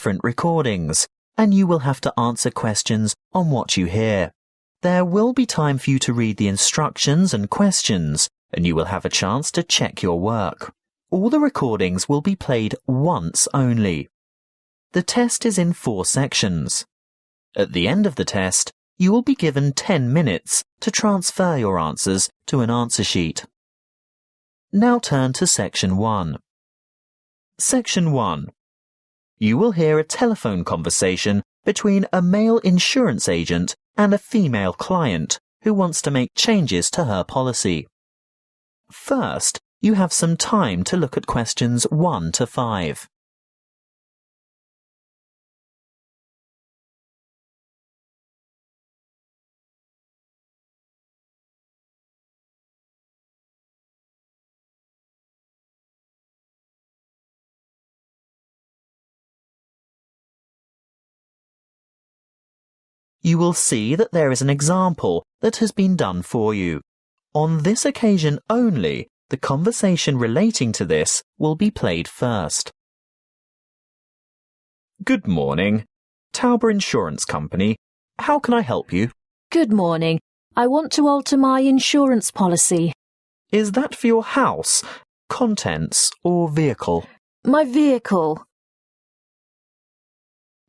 different recordings, and you will have to answer questions on what you hear. There will be time for you to read the instructions and questions, and you will have a chance to check your work. All the recordings will be played once only. The test is in 4 sections. At the end of the test, you will be given 10 minutes to transfer your answers to an answer sheet. Now turn to Section 1. Section 1. You will hear a telephone conversation between a male insurance agent and a female client who wants to make changes to her policy. First, you have some time to look at questions 1 to 5. You will see that there is an example that has been done for you. On this occasion only, the conversation relating to this will be played first. Good morning. Tauber Insurance Company. How can I help you? Good morning. I want to alter my insurance policy. Is that for your house, contents, or vehicle? My vehicle.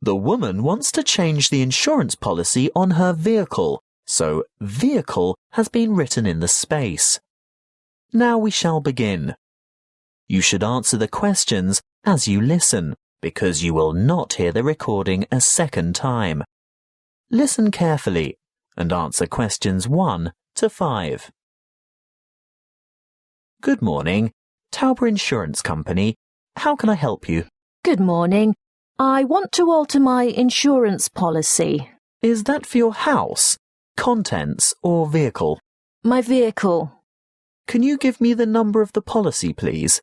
The woman wants to change the insurance policy on her vehicle, so vehicle has been written in the space. Now we shall begin. You should answer the questions as you listen, because you will not hear the recording a second time. Listen carefully and answer questions 1 to 5. Good morning. Tauber Insurance Company. How can I help you? Good morning. I want to alter my insurance policy. Is that for your house, contents, or vehicle? My vehicle. Can you give me the number of the policy, please?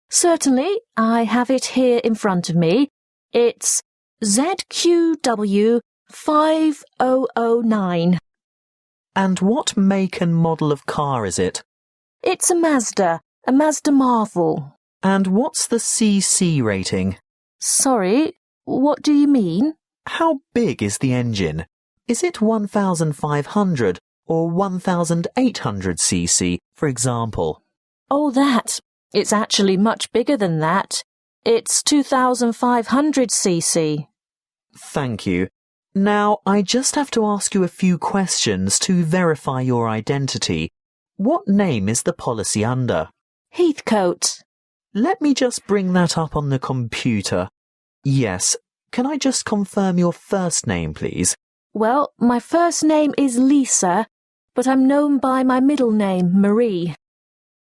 Certainly. I have it here in front of me. It's ZQW 5009. And what make and model of car is it? It's a Mazda Marvel. And what's the CC rating? Sorry, what do you mean? How big is the engine? Is it 1,500 or 1,800 cc, for example? Oh, that. It's actually much bigger than that. It's 2,500 cc. Thank you. Now, I just have to ask you a few questions to verify your identity. What name is the policy under? Heathcote. Let me just bring that up on the computer. Yes. Can I just confirm your first name, please? Well, my first name is Lisa, but I'm known by my middle name, Marie.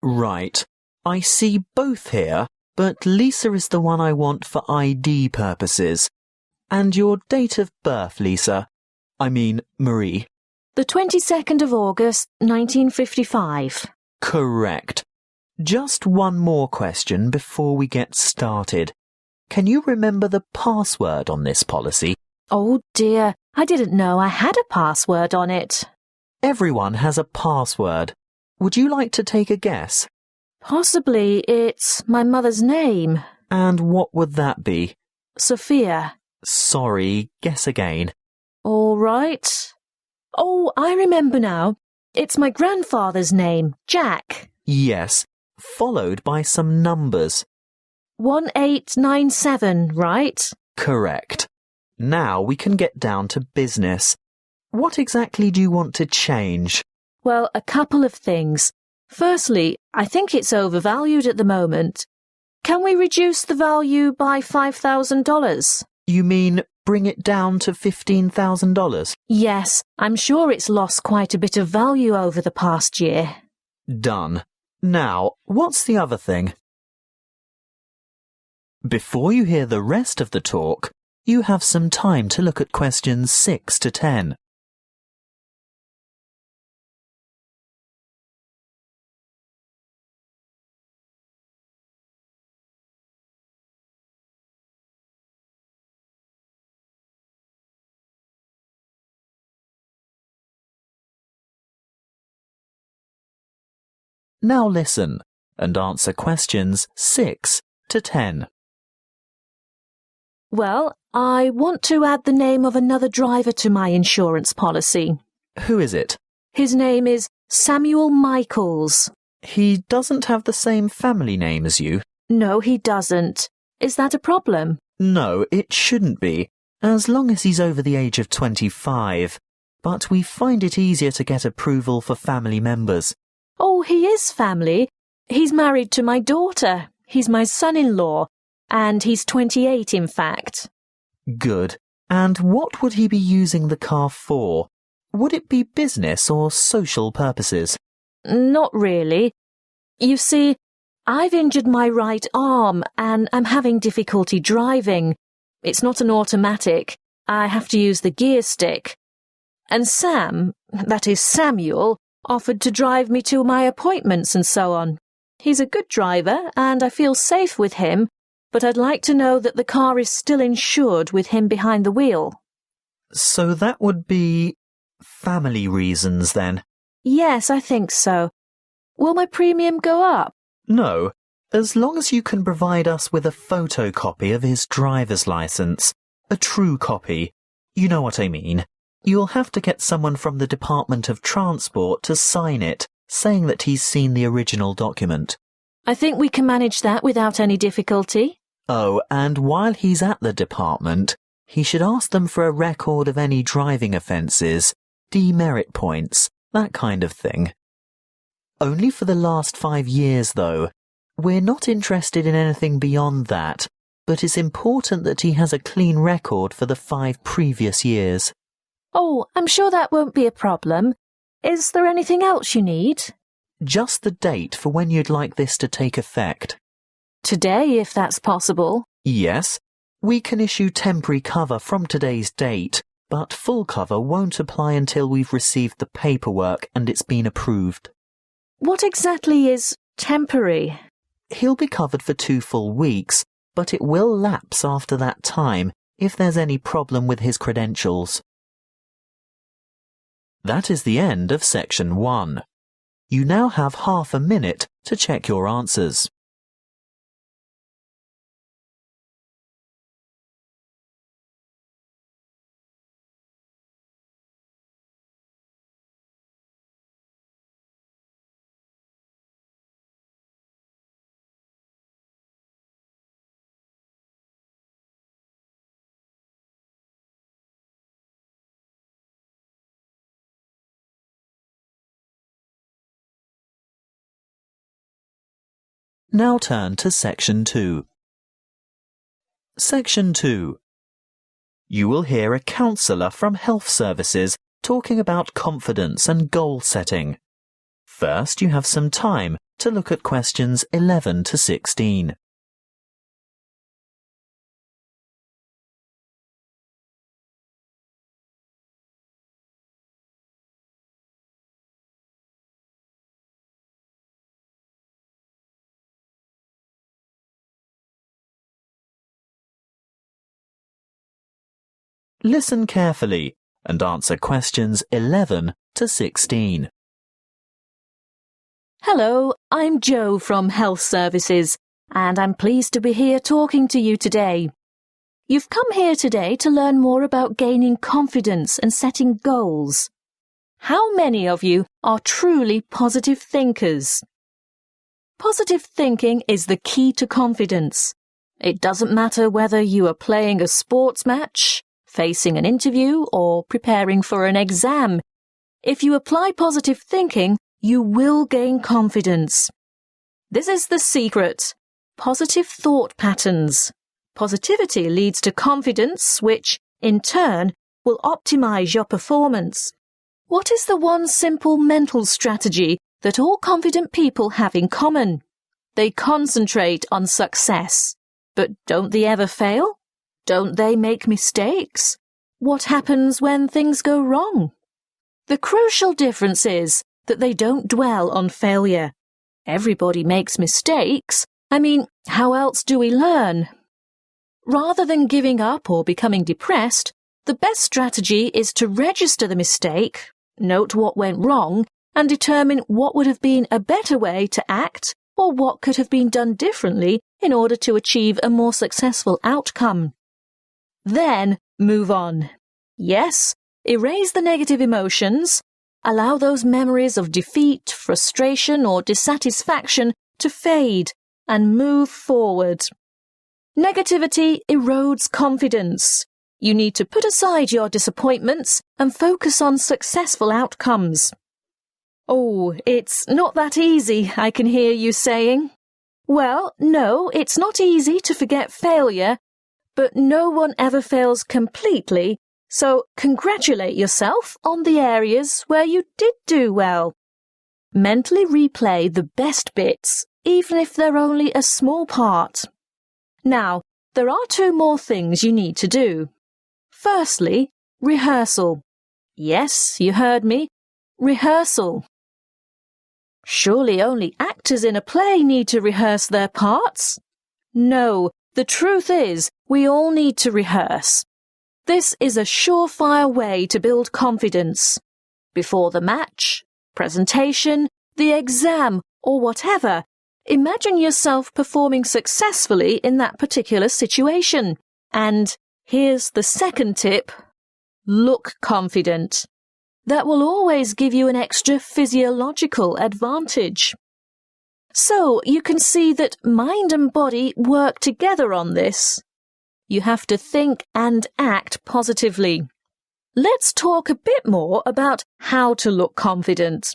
Right. I see both here, but Lisa is the one I want for ID purposes. And your date of birth, Lisa? I mean, Marie. The 22nd of August, 1955. Correct. Just one more question before we get started. Can you remember the password on this policy? Oh dear, I didn't know I had a password on it. Everyone has a password. Would you like to take a guess? Possibly it's my mother's name. And what would that be? Sophia. Sorry, guess again. All right. Oh, I remember now. It's my grandfather's name, Jack. Yes, followed by some numbers. 1897, right? Correct. Now we can get down to business. What exactly do you want to change? Well, a couple of things. Firstly, I think it's overvalued at the moment. Can we reduce the value by $5,000? You mean bring it down to $15,000? Yes, I'm sure it's lost quite a bit of value over the past year. Done. Now, what's the other thing? Before you hear the rest of the talk, you have some time to look at questions 6 to 10. Now listen and answer questions 6 to 10. Well, I want to add the name of another driver to my insurance policy. Who is it? His name is Samuel Michaels. He doesn't have the same family name as you. No, he doesn't. Is that a problem? No, it shouldn't be, as long as he's over the age of 25. But we find it easier to get approval for family members. Oh, he is family. He's married to my daughter. He's my son-in-law. And he's 28, in fact. Good. And what would he be using the car for? Would it be business or social purposes? Not really. You see, I've injured my right arm and I'm having difficulty driving. It's not an automatic. I have to use the gear stick. And Sam, that is Samuel, offered to drive me to my appointments and so on. He's a good driver and I feel safe with him, but I'd like to know that the car is still insured with him behind the wheel. So that would be family reasons then? Yes, I think so. Will my premium go up? No, as long as you can provide us with a photocopy of his driver's license. A true copy. You know what I mean. You'll have to get someone from the Department of Transport to sign it, saying that he's seen the original document. I think we can manage that without any difficulty. Oh, and while he's at the department, he should ask them for a record of any driving offences, demerit points, that kind of thing. Only for the last 5 years, though. We're not interested in anything beyond that, but it's important that he has a clean record for the 5 previous years. Oh, I'm sure that won't be a problem. Is there anything else you need? Just the date for when you'd like this to take effect. Today, if that's possible. Yes, we can issue temporary cover from today's date, but full cover won't apply until we've received the paperwork and it's been approved. What exactly is temporary? He'll be covered for 2 full weeks, but it will lapse after that time if there's any problem with his credentials. That is the end of section 1. You now have half a minute to check your answers. Now turn to Section 2. Section 2. You will hear a counsellor from Health Services talking about confidence and goal setting. First, you have some time to look at questions 11 to 16. Listen carefully and answer questions 11 to 16. Hello, I'm Jo from Health Services, and I'm pleased to be here talking to you today. You've come here today to learn more about gaining confidence and setting goals. How many of you are truly positive thinkers? Positive thinking is the key to confidence. It doesn't matter whether you are playing a sports match, facing an interview, or preparing for an exam. If you apply positive thinking, you will gain confidence. This is the secret. Positive thought patterns. Positivity leads to confidence, which, in turn, will optimize your performance. What is the one simple mental strategy that all confident people have in common? They concentrate on success. But don't they ever fail? Don't they make mistakes? What happens when things go wrong? The crucial difference is that they don't dwell on failure. Everybody makes mistakes. How else do we learn? Rather than giving up or becoming depressed, the best strategy is to register the mistake, note what went wrong, and determine what would have been a better way to act or what could have been done differently in order to achieve a more successful outcome. Then move on. Yes, erase the negative emotions. Allow those memories of defeat, frustration, or dissatisfaction to fade and move forward. Negativity erodes confidence. You need to put aside your disappointments and focus on successful outcomes. Oh, it's not that easy, I can hear you saying. Well, no, it's not easy to forget failure, but no one ever fails completely, so congratulate yourself on the areas where you did do well. Mentally replay the best bits, even if they're only a small part. Now, there are 2 more things you need to do. Firstly, rehearsal. Yes, you heard me. Rehearsal. Surely only actors in a play need to rehearse their parts? No, the truth is, we all need to rehearse. This is a surefire way to build confidence. Before the match, presentation, the exam, or whatever, imagine yourself performing successfully in that particular situation. And here's the second tip. Look confident. That will always give you an extra physiological advantage. So you can see that mind and body work together on this. You have to think and act positively. Let's talk a bit more about how to look confident.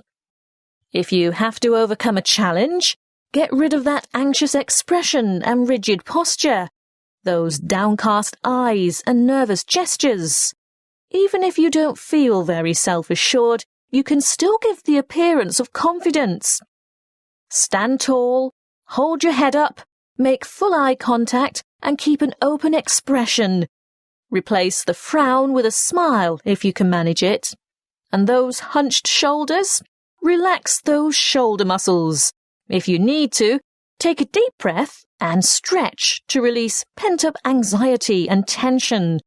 If you have to overcome a challenge, get rid of that anxious expression and rigid posture, those downcast eyes and nervous gestures. Even if you don't feel very self-assured, you can still give the appearance of confidence. Stand tall, hold your head up, make full eye contact, and keep an open expression. Replace the frown with a smile if you can manage it. And those hunched shoulders? Relax those shoulder muscles. If you need to, take a deep breath and stretch to release pent-up anxiety and tension.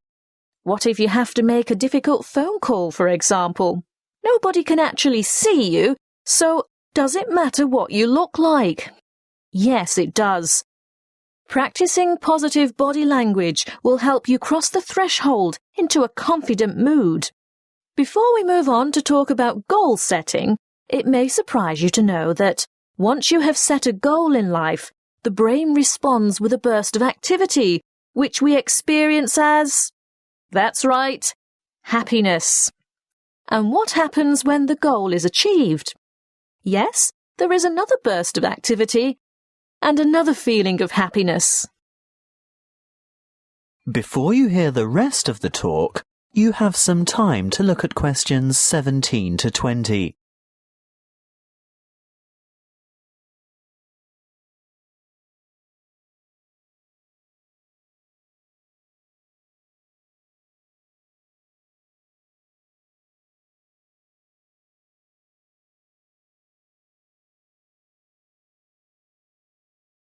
What if you have to make a difficult phone call, for example? Nobody can actually see you, so does it matter what you look like? Yes, it does. Practicing positive body language will help you cross the threshold into a confident mood. Before we move on to talk about goal setting, it may surprise you to know that once you have set a goal in life, the brain responds with a burst of activity, which we experience as... That's right, happiness. And what happens when the goal is achieved? Yes, there is another burst of activity and another feeling of happiness. Before you hear the rest of the talk, you have some time to look at questions 17 to 20.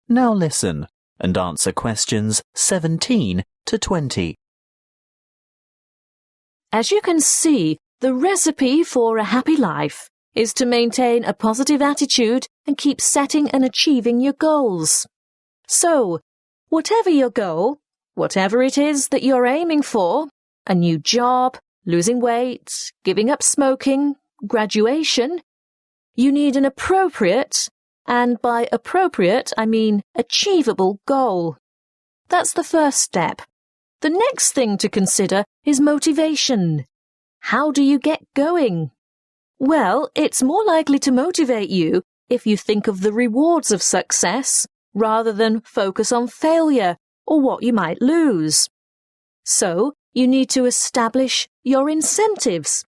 Now listen and answer questions 17 to 20. As you can see, the recipe for a happy life is to maintain a positive attitude and keep setting and achieving your goals. So, whatever your goal, whatever it is that you're aiming for, a new job, losing weight, giving up smoking, graduation, you need an appropriate, and by appropriate I mean achievable goal. That's the first step. The next thing to consider is motivation. How do you get going? Well, it's more likely to motivate you if you think of the rewards of success rather than focus on failure or what you might lose. So, you need to establish your incentives.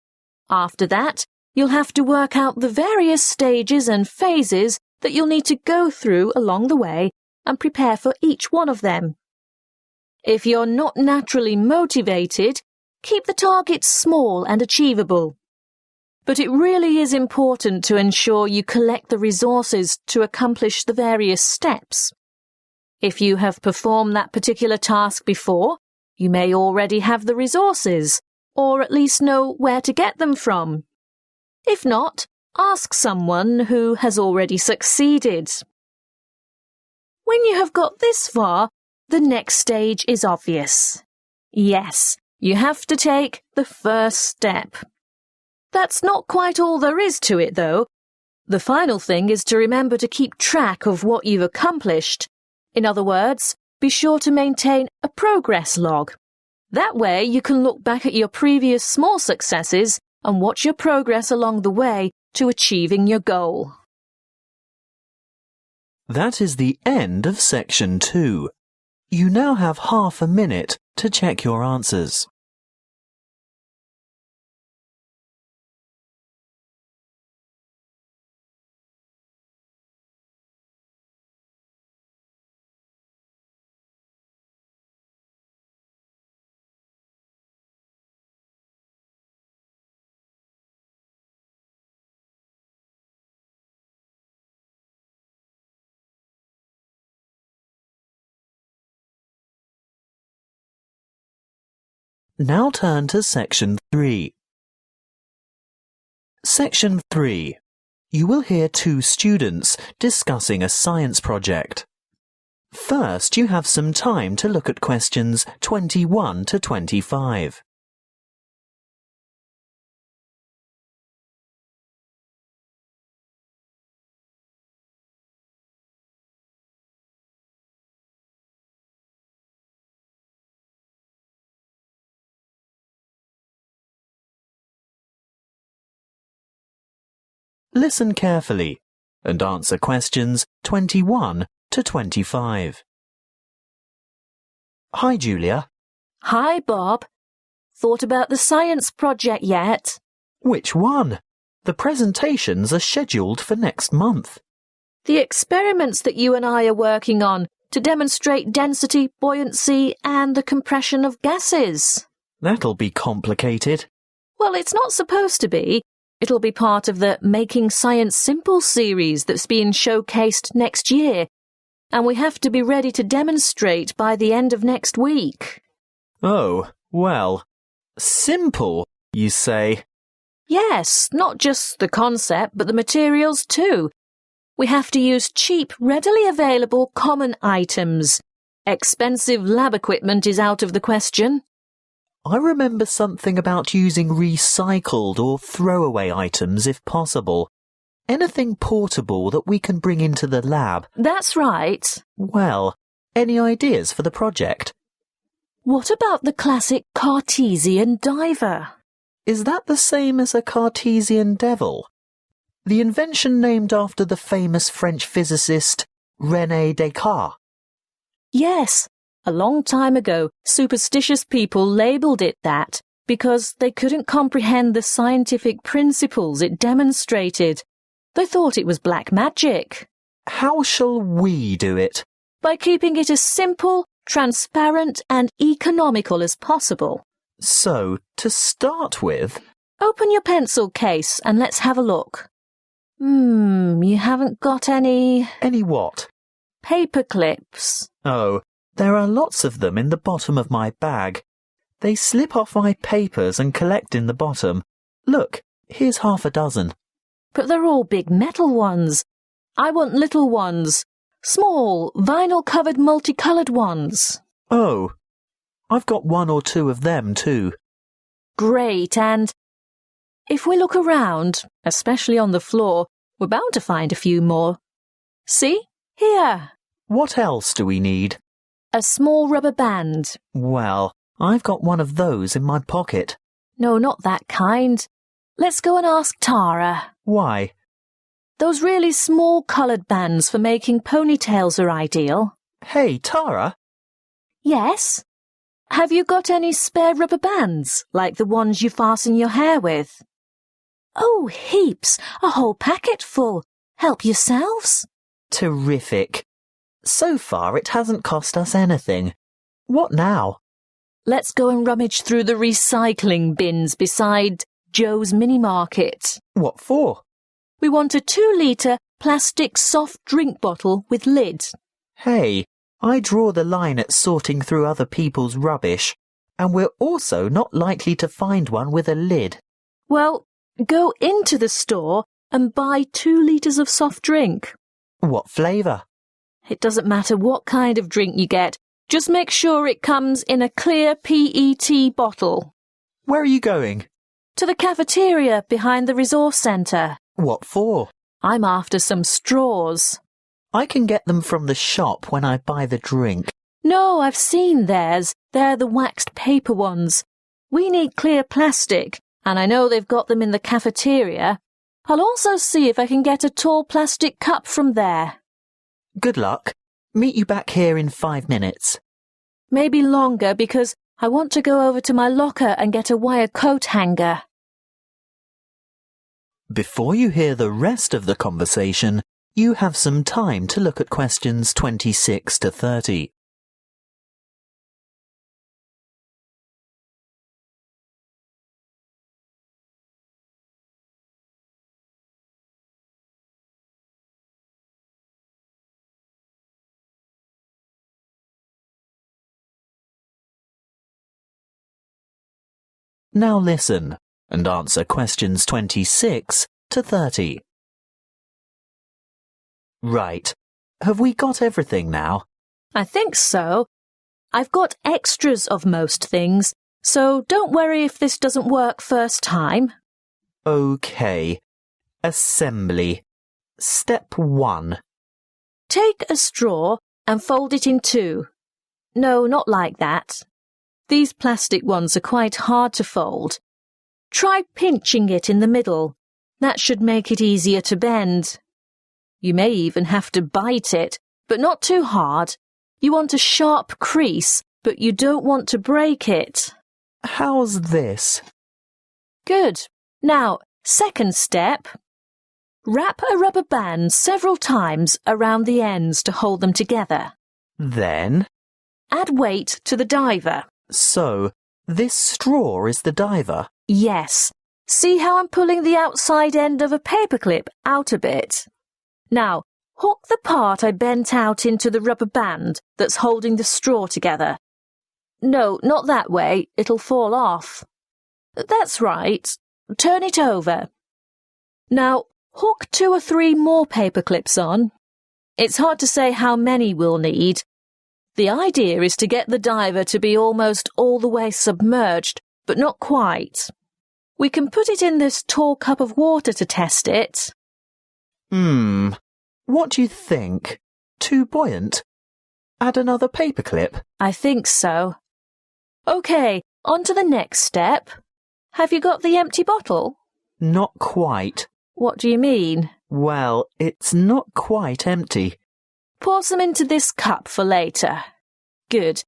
After that, you'll have to work out the various stages and phases that you'll need to go through along the way and prepare for each one of them. If you're not naturally motivated, keep the targets small and achievable. But it really is important to ensure you collect the resources to accomplish the various steps. If you have performed that particular task before, you may already have the resources, or at least know where to get them from. If not, ask someone who has already succeeded. When you have got this far, the next stage is obvious. Yes, you have to take the first step. That's not quite all there is to it, though. The final thing is to remember to keep track of what you've accomplished. In other words, be sure to maintain a progress log. That way you can look back at your previous small successes and watch your progress along the way to achieving your goal. That is the end of section 2. You now have half a minute to check your answers. Now turn to section 3. Section 3. You will hear 2 students discussing a science project. First, you have some time to look at questions 21 to 25. Listen carefully and answer questions 21 to 25. Hi, Julia. Hi, Bob. Thought about the science project yet? Which one? The presentations are scheduled for next month. The experiments that you and I are working on to demonstrate density, buoyancy, and the compression of gases. That'll be complicated. Well, it's not supposed to be. It'll be part of the Making Science Simple series that's being showcased next year, and we have to be ready to demonstrate by the end of next week. Oh, well, simple, you say? Yes, not just the concept, but the materials too. We have to use cheap, readily available common items. Expensive lab equipment is out of the question. I remember something about using recycled or throwaway items if possible. Anything portable that we can bring into the lab. That's right. Well, any ideas for the project? What about the classic Cartesian diver? Is that the same as a Cartesian devil? The invention named after the famous French physicist René Descartes. Yes. A long time ago, superstitious people labelled it that because they couldn't comprehend the scientific principles it demonstrated. They thought it was black magic. How shall we do it? By keeping it as simple, transparent and economical as possible. So, to start with... Open your pencil case and let's have a look. You haven't got any... Any what? Paper clips. Oh, there are lots of them in the bottom of my bag. They slip off my papers and collect in the bottom. Look, here's half a dozen. But they're all big metal ones. I want little ones. Small, vinyl-covered multicoloured ones. Oh, I've got 1 or 2 of them too. Great, and if we look around, especially on the floor, we're bound to find a few more. See? Here. What else do we need? A small rubber band. Well, I've got one of those in my pocket. No, not that kind. Let's go and ask Tara. Why? Those really small coloured bands for making ponytails are ideal. Hey, Tara? Yes? Have you got any spare rubber bands, like the ones you fasten your hair with? Oh, heaps. A whole packet full. Help yourselves. Terrific. So far it hasn't cost us anything. What now? Let's go and rummage through the recycling bins beside Joe's mini market. What for? We want a 2-litre plastic soft drink bottle with lid. Hey, I draw the line at sorting through other people's rubbish, and we're also not likely to find one with a lid. Well, go into the store and buy 2 litres of soft drink. What flavour? It doesn't matter what kind of drink you get, Just make sure it comes in a clear PET bottle. Where are you going? To the cafeteria behind the resource centre. What for? I'm after some straws. I can get them from the shop when I buy the drink. No, I've seen theirs. They're the waxed paper ones. We need clear plastic, and I know they've got them in the cafeteria. I'll also see if I can get a tall plastic cup from there. Good luck. Meet you back here in 5 minutes. Maybe longer because I want to go over to my locker and get a wire coat hanger. Before you hear the rest of the conversation, you have some time to look at questions 26 to 30. Now listen and answer questions 26 to 30. Right. Have we got everything now? I think so. I've got extras of most things, so don't worry if this doesn't work first time. OK. Assembly. Step 1. Take a straw and fold it in two. No, not like that. These plastic ones are quite hard to fold. Try pinching it in the middle. That should make it easier to bend. You may even have to bite it, but not too hard. You want a sharp crease, but you don't want to break it. How's this? Good. Now, second step. Wrap a rubber band several times around the ends to hold them together. Then? Add weight to the diver. So, this straw is the diver? Yes. See how I'm pulling the outside end of a paperclip out a bit? Now, hook the part I bent out into the rubber band that's holding the straw together. No, not that way. It'll fall off. That's right. Turn it over. Now, hook 2 or 3 more paperclips on. It's hard to say how many we'll need. The idea is to get the diver to be almost all the way submerged, but not quite. We can put it in this tall cup of water to test it. What do you think? Too buoyant? Add another paperclip? I think so. OK, on to the next step. Have you got the empty bottle? Not quite. What do you mean? Well, it's not quite empty. Pour some into this cup for later. Good.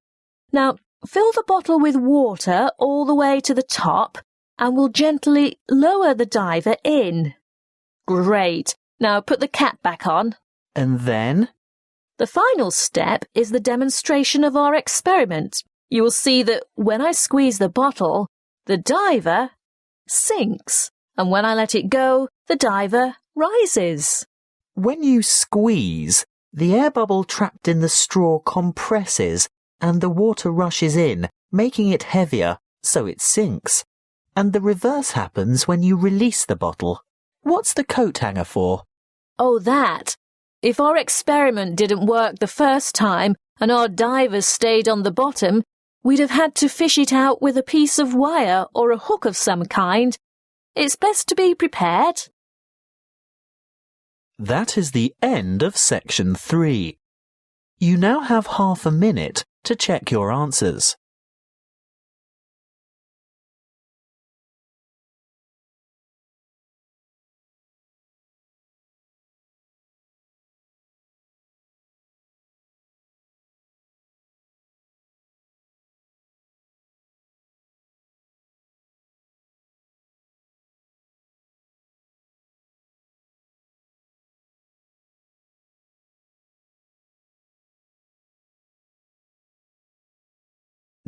Now, fill the bottle with water all the way to the top and we'll gently lower the diver in. Great. Now put the cap back on. And then? The final step is the demonstration of our experiment. You will see that when I squeeze the bottle, the diver sinks, and when I let it go, the diver rises. When you squeeze, the air bubble trapped in the straw compresses and the water rushes in, making it heavier, so it sinks. And the reverse happens when you release the bottle. What's the coat hanger for? Oh, that. If our experiment didn't work the first time and our divers stayed on the bottom, we'd have had to fish it out with a piece of wire or a hook of some kind. It's best to be prepared. That is the end of section 3. You now have half a minute to check your answers.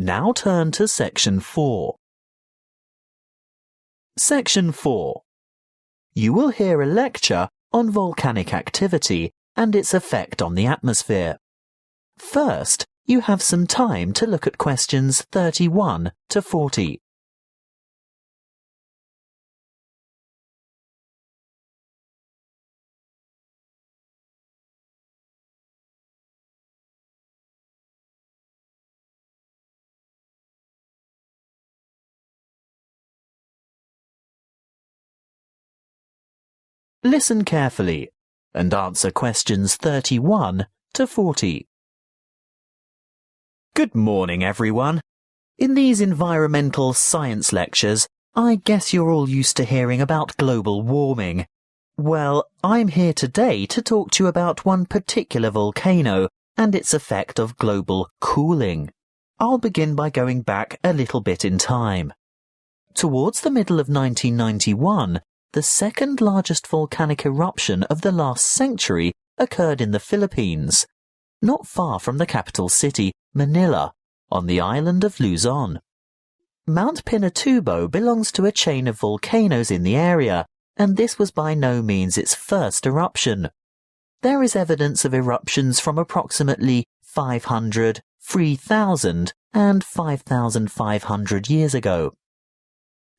Now turn to section 4. Section 4. You will hear a lecture on volcanic activity and its effect on the atmosphere. First, you have some time to look at questions 31 to 40. Listen carefully and answer questions 31 to 40. Good morning, everyone. In these environmental science lectures, I guess you're all used to hearing about global warming. Well, I'm here today to talk to you about one particular volcano and its effect of global cooling. I'll begin by going back a little bit in time. Towards the middle of 1991, the second largest volcanic eruption of the last century occurred in the Philippines, not far from the capital city, Manila, on the island of Luzon. Mount Pinatubo belongs to a chain of volcanoes in the area, and this was by no means its first eruption. There is evidence of eruptions from approximately 500, 3,000 and 5,500 years ago.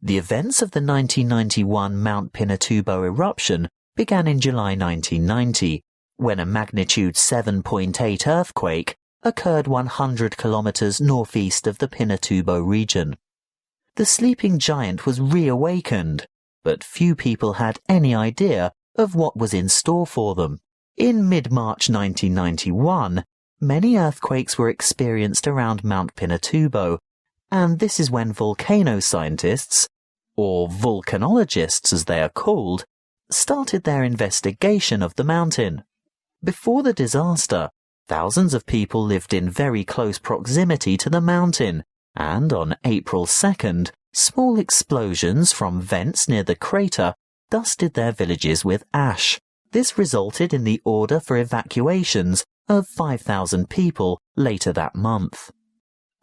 The events of the 1991 Mount Pinatubo eruption began in July 1990, when a magnitude 7.8 earthquake occurred 100 kilometers northeast of the Pinatubo region. The sleeping giant was reawakened, but few people had any idea of what was in store for them. In mid-March 1991, many earthquakes were experienced around Mount Pinatubo, and this is when volcano scientists, or volcanologists as they are called, started their investigation of the mountain. Before the disaster, thousands of people lived in very close proximity to the mountain, and on April 2nd, small explosions from vents near the crater dusted their villages with ash. This resulted in the order for evacuations of 5,000 people later that month.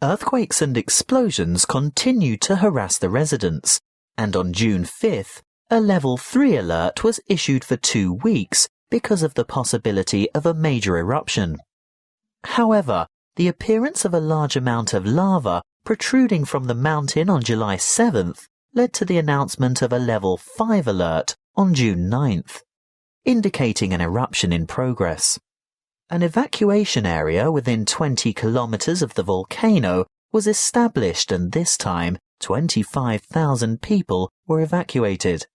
Earthquakes and explosions continued to harass the residents, and on June 5th, a Level 3 alert was issued for 2 weeks because of the possibility of a major eruption. However, the appearance of a large amount of lava protruding from the mountain on July 7th led to the announcement of a Level 5 alert on June 9th, indicating an eruption in progress. An evacuation area within 20 kilometers of the volcano was established, and this time 25,000 people were evacuated.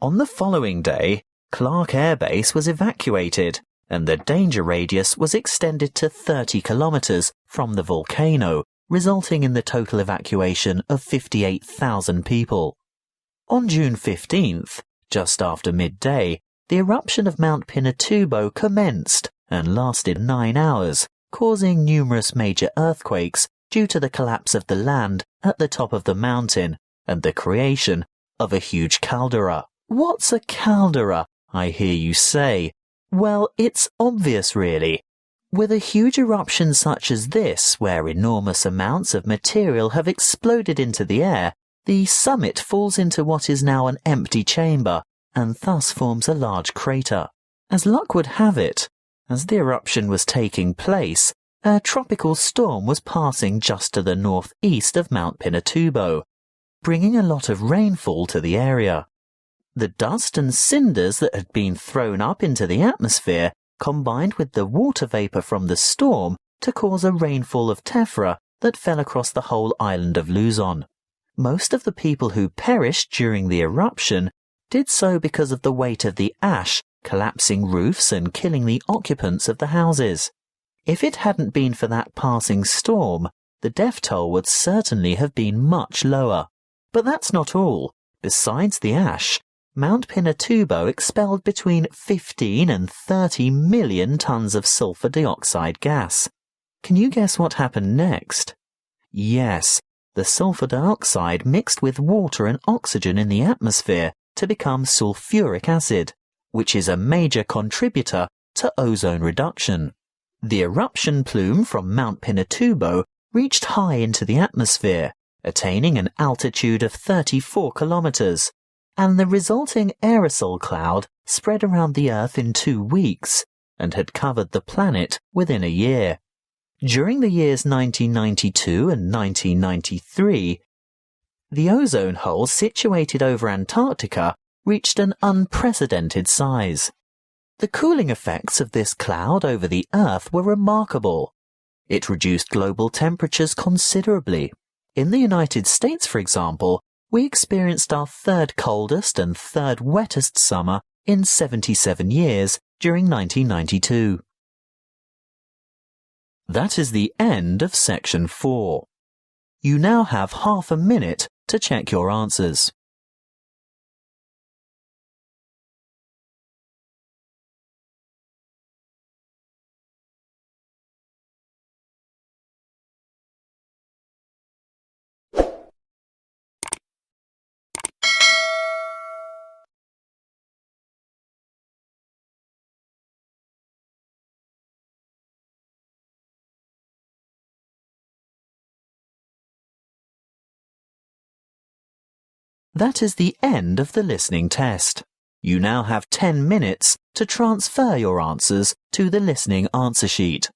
On the following day, Clark Air Base was evacuated, and the danger radius was extended to 30 kilometers from the volcano, resulting in the total evacuation of 58,000 people. On June 15th, just after midday, the eruption of Mount Pinatubo commenced and lasted 9 hours, causing numerous major earthquakes due to the collapse of the land at the top of the mountain and the creation of a huge caldera. What's a caldera, I hear you say? Well, it's obvious really. With a huge eruption such as this, where enormous amounts of material have exploded into the air, the summit falls into what is now an empty chamber, and thus forms a large crater. As luck would have it, as the eruption was taking place, a tropical storm was passing just to the northeast of Mount Pinatubo, bringing a lot of rainfall to the area. The dust and cinders that had been thrown up into the atmosphere combined with the water vapor from the storm to cause a rainfall of tephra that fell across the whole island of Luzon. Most of the people who perished during the eruption did so because of the weight of the ash collapsing roofs and killing the occupants of the houses. If it hadn't been for that passing storm, the death toll would certainly have been much lower. But that's not all. Besides the ash, Mount Pinatubo expelled between 15 and 30 million tons of sulfur dioxide gas. Can you guess what happened next? Yes, the sulfur dioxide mixed with water and oxygen in the atmosphere to become sulfuric acid, which is a major contributor to ozone reduction. The eruption plume from Mount Pinatubo reached high into the atmosphere, attaining an altitude of 34 kilometers, and the resulting aerosol cloud spread around the Earth in 2 weeks and had covered the planet within a year. During the years 1992 and 1993, the ozone hole situated over Antarctica reached an unprecedented size. The cooling effects of this cloud over the Earth were remarkable. It reduced global temperatures considerably. In the United States, for example, we experienced our third coldest and third wettest summer in 77 years during 1992. That is the end of section 4. You now have half a minute to check your answers. That is the end of the listening test. You now have 10 minutes to transfer your answers to the listening answer sheet.